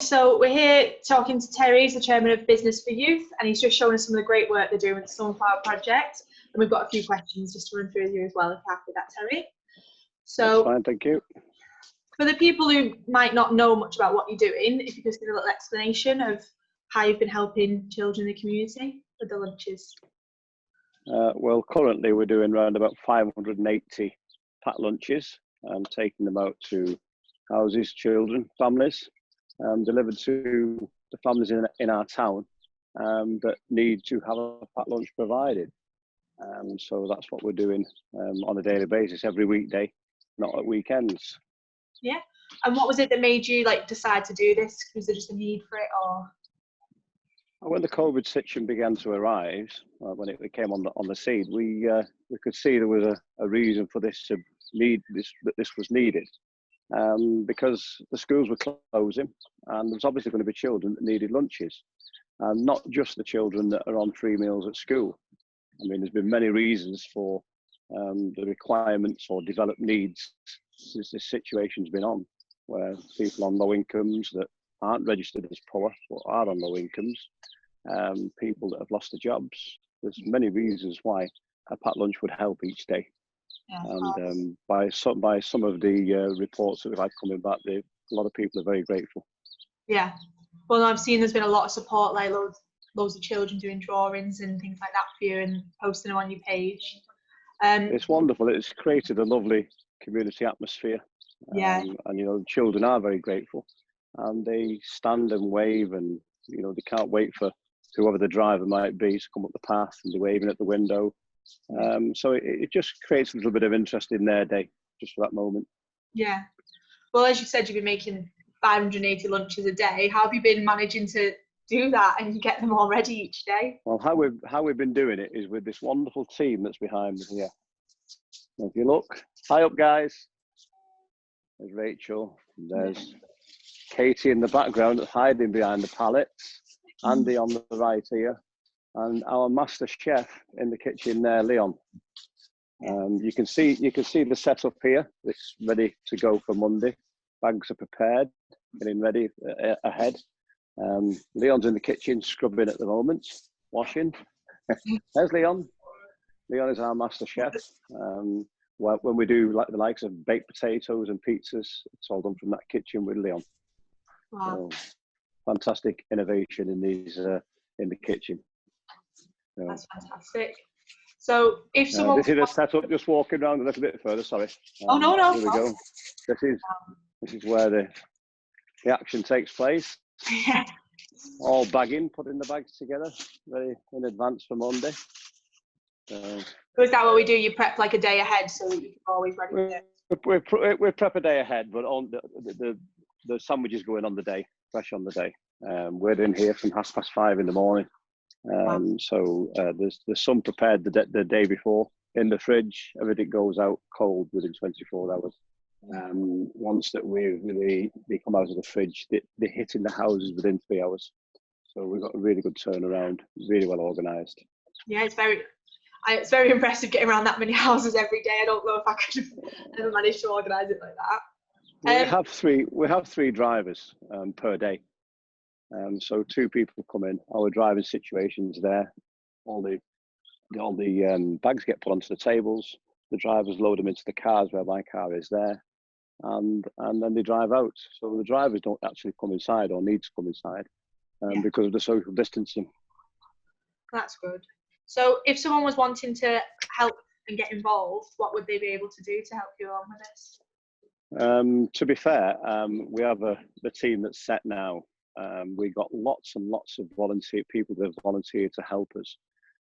So we're here talking to Terry, he's the chairman of Business for Youth, and he's just showing us some of the great work they're doing with the Sunflower Project. And we've got a few questions just to run through with you as well, if you're happy with that, Terry. So, that's fine, thank you. For the people who might not know much about what you're doing, if you could just give a little explanation of how you've been helping children in the community with the lunches. Well, currently we're doing around about 580 packed lunches, taking them out to houses, children, families, delivered to the families in our town that need to have a packed lunch provided. So that's what we're doing on a daily basis, every weekday, not at weekends. Yeah. And what was it that made you decide to do this? Was there just a need for it, or? When the COVID situation began to arise, when it came on the scene, we could see there was a reason for this that this was needed, because the schools were closing, and there was obviously going to be children that needed lunches, and not just the children that are on free meals at school. I mean, there's been many reasons for the requirements or developed needs since this situation's been on, where people on low incomes that aren't registered as poor but are on low incomes, people that have lost their jobs. There's many reasons why a packed lunch would help each day. Yeah, and by some of the reports that we've had coming back, a lot of people are very grateful. Yeah. Well, I've seen there's been a lot of support, like loads of children doing drawings and things like that for you and posting them on your page. It's wonderful. It's created a lovely community atmosphere. Yeah. And the children are very grateful, and they stand and wave, and they can't wait for whoever the driver might be to come up the path, and they're waving at the window. So it just creates a little bit of interest in their day, just for that moment. Yeah. Well, as you said, you've been making 580 lunches a day. How have you been managing to do that and get them all ready each day? Well, how we've been doing it is with this wonderful team that's behind me here. If you look, hi up guys. There's Rachel, there's Katie in the background that's hiding behind the pallets, Andy on the right here, and our master chef in the kitchen there, Leon. You can see the setup here. It's ready to go for Monday. Bags are prepared, getting ready ahead. Leon's in the kitchen scrubbing at the moment, washing. There's Leon. Leon is our master chef. When we do the likes of baked potatoes and pizzas, it's all done from that kitchen with Leon. Wow. So, fantastic innovation in these in the kitchen. So, that's fantastic. So if someone this is a setup, just walking around a little bit further. Sorry. No. Here we go. This is where the action takes place. Yeah. All bagging, putting the bags together, ready in advance for Monday. So is that what we do? You prep a day ahead so that you can always ready it? We prep a day ahead, but on the sandwiches go in on the day, fresh on the day. We're in here from 5:30 in the morning. So there's some prepared the day before in the fridge. Everything goes out cold within 24 hours. Once that they come out of the fridge, they hit in the houses within 3 hours. So we've got a really good turnaround, really well organised. Yeah, it's very impressive getting around that many houses every day. I don't know if I could ever manage to organise it like that. We have three drivers per day. So 2 people come in. Our driving situation's there. All the bags get put onto the tables. The drivers load them into the cars where my car is there, and then they drive out. So the drivers don't actually come inside or need to come inside because of the social distancing. That's good. So if someone was wanting to help and get involved, what would they be able to do to help you along with this? To be fair, we have the team that's set now. We've got lots and lots of people that have volunteered to help us.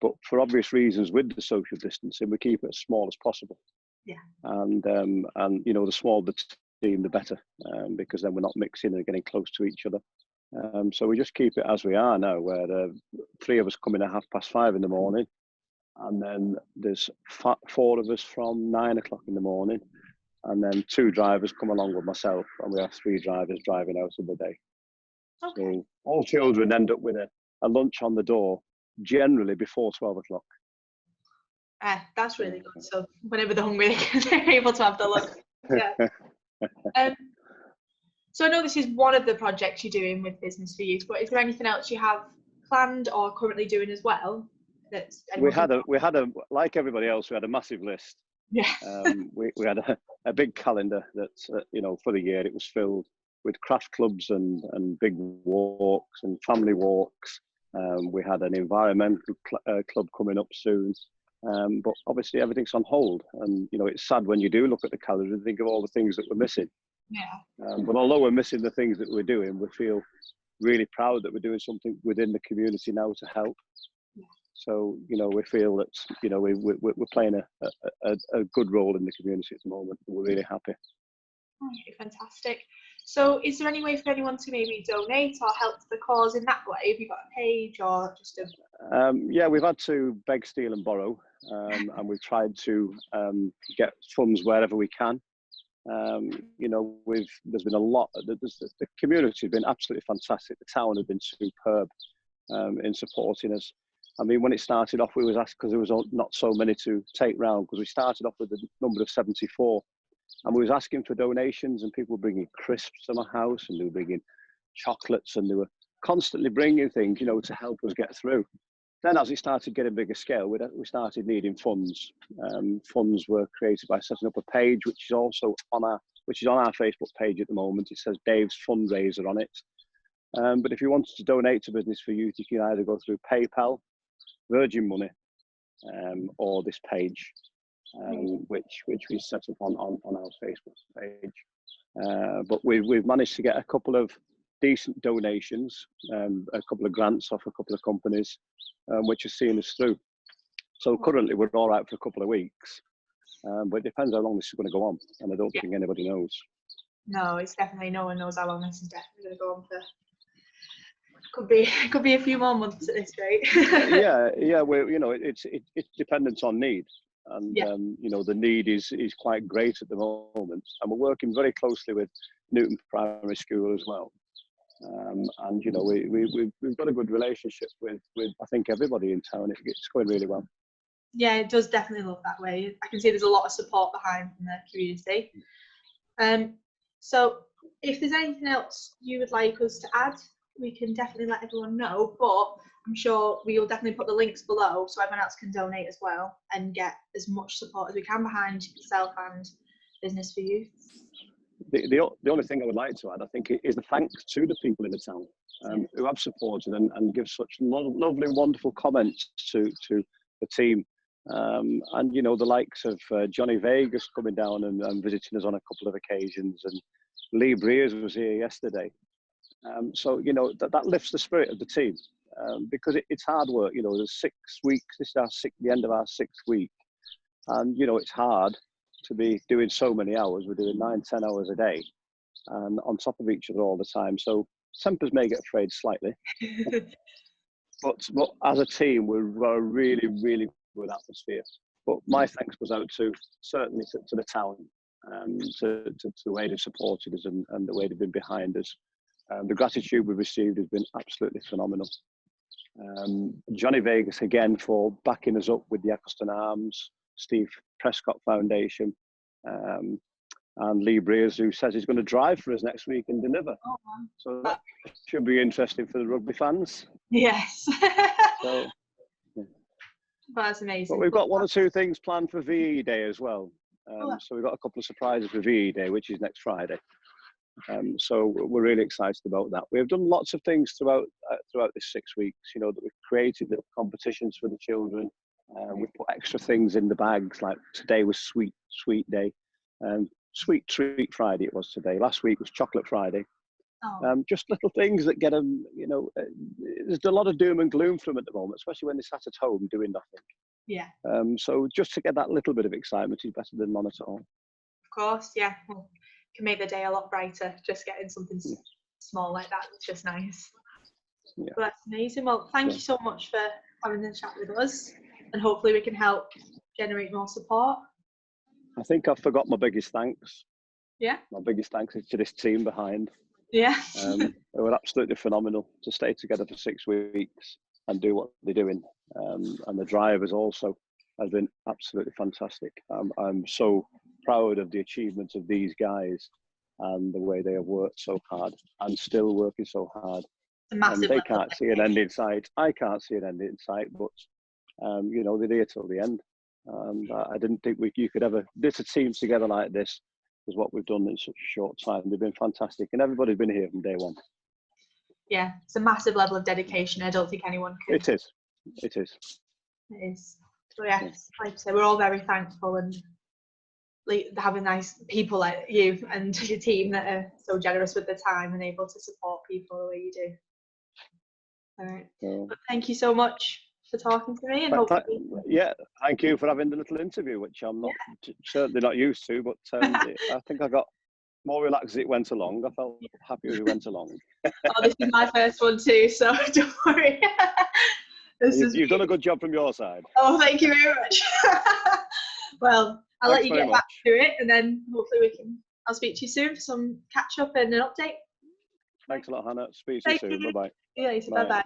But for obvious reasons, with the social distancing, we keep it as small as possible. Yeah. And the smaller the team, the better, because then we're not mixing and getting close to each other. So we just keep it as we are now, where 3 of us come in at 5:30 in the morning, and then there's 4 of us from 9 o'clock in the morning, and then 2 drivers come along with myself, and we have 3 drivers driving out of the day. Okay. So all children end up with a lunch on the door, generally before 12 o'clock. That's really good. So whenever they're hungry, they're able to have the lunch. Yeah. So I know this is one of the projects you're doing with Business for Youth, but is there anything else you have planned or currently doing as well? We had a like everybody else, we had a massive list. Yeah. We had a big calendar that you know, for the year it was filled with craft clubs and big walks and family walks. We had an environmental club coming up soon, but obviously everything's on hold. And you know, it's sad when you do look at the calendar and think of all the things that we're missing. Yeah. But although we're missing the things that we're doing, we feel really proud that we're doing something within the community now to help. So, you know, we feel that, you know, we're playing a good role in the community at the moment. We're really happy. Okay, fantastic. So is there any way for anyone to maybe donate or help the cause in that way? Have you got a page or just a... Yeah, we've had to beg, steal and borrow, and we've tried to get funds wherever we can. You know, there's been a lot, the community has been absolutely fantastic. The town has been superb in supporting us. I mean, when it started off, we was asked, because there was not so many to take round, because we started off with a number of 74, and we was asking for donations, and people were bringing crisps to my house, and they were bringing chocolates, and they were constantly bringing things, you know, to help us get through. Then as it started getting bigger scale, we started needing funds. Funds were created by setting up a page, which is also on our Facebook page at the moment. It says Dave's Fundraiser on it. But if you wanted to donate to Business for Youth, you can either go through PayPal, Virgin Money, or this page, which we set up on our Facebook page. But we've managed to get a couple of decent donations, a couple of grants off a couple of companies, which has seen us through. So currently we're all right for a couple of weeks, but it depends how long this is going to go on, and I don't think anybody knows. No, it's definitely, no one knows how long this is definitely going to go on for. Could be a few more months at this rate. yeah. We're, you know, it's dependent on need, and you know, the need is quite great at the moment, and we're working very closely with Newton Primary School as well. And you know, we've got a good relationship with I think everybody in town. It's going really well. Yeah, it does definitely look that way. I can see there's a lot of support behind from the community. So if there's anything else you would like us to add, we can definitely let everyone know, but I'm sure we'll definitely put the links below so everyone else can donate as well and get as much support as we can behind yourself and Business for Youth. The only thing I would like to add, I think, is the thanks to the people in the town who have supported and give such lovely, wonderful comments to the team. And, you know, the likes of Johnny Vegas coming down and visiting us on a couple of occasions, and Lee Breers was here yesterday. So, you know, that lifts the spirit of the team, because it's hard work. You know, there's 6 weeks. This is the end of our 6th week. And, you know, it's hard to be doing so many hours. We're doing 9-10 hours a day and on top of each other all the time. So tempers may get frayed slightly. but as a team, we're a really, really good atmosphere. But my thanks goes out certainly to the town, to the way they've supported us and the way they've been behind us. The gratitude we've received has been absolutely phenomenal. Johnny Vegas again for backing us up with the Eccleston Arms, Steve Prescott Foundation, and Lee Breers, who says he's going to drive for us next week and deliver. Oh, wow. So that should be interesting for the rugby fans. Yes. So, yeah. That's amazing. But we've got 1 or 2 things planned for VE Day as well. So we've got a couple of surprises for VE Day, which is next Friday. So we're really excited about that. We've done lots of things throughout this 6 weeks. You know, that we've created little competitions for the children. We've put extra things in the bags, like today was Sweet Day, Sweet Treat Friday it was today. Last week was Chocolate Friday. Oh. Just little things that get them, you know, there's a lot of doom and gloom for them at the moment, especially when they're sat at home doing nothing. Yeah. So just to get that little bit of excitement is better than none at all. Of course, yeah. Well, can make the day a lot brighter, just getting something small like that. It's just nice. Yeah. Well, that's amazing. Well, thank you so much for having the chat with us, and hopefully we can help generate more support. I think I've forgot my biggest thanks. Yeah. My biggest thanks is to this team behind. Yeah. They were absolutely phenomenal to stay together for 6 weeks and do what they're doing. And the drivers also have been absolutely fantastic. I'm so proud of the achievements of these guys. and the way they have worked so hard and still working so hard. A massive They level of can't see an end in sight. I can't see an end in sight, but you know, they're here till the end. And I didn't think you could ever knit a team together like this, is what we've done in such a short time. They've been fantastic, and everybody's been here from day one. Yeah, it's a massive level of dedication. I don't think anyone could. It is. It is. It is. So yes, like I say, we're all very thankful, and having nice people like you and your team that are so generous with their time and able to support people the way you do. All right. But thank you so much for talking to me, and hopefully... Yeah, thank you for having the little interview, which I'm not certainly not used to, but I think I got more relaxed as it went along. I felt happy as it went along. Oh, this is my first one too, so don't worry. You've done a good job from your side. Oh, thank you very much. Well, I'll let you get back to it, and then hopefully I'll speak to you soon for some catch up and an update. Thanks a lot, Hannah. Speak to you soon. Bye bye. See you later. Bye bye.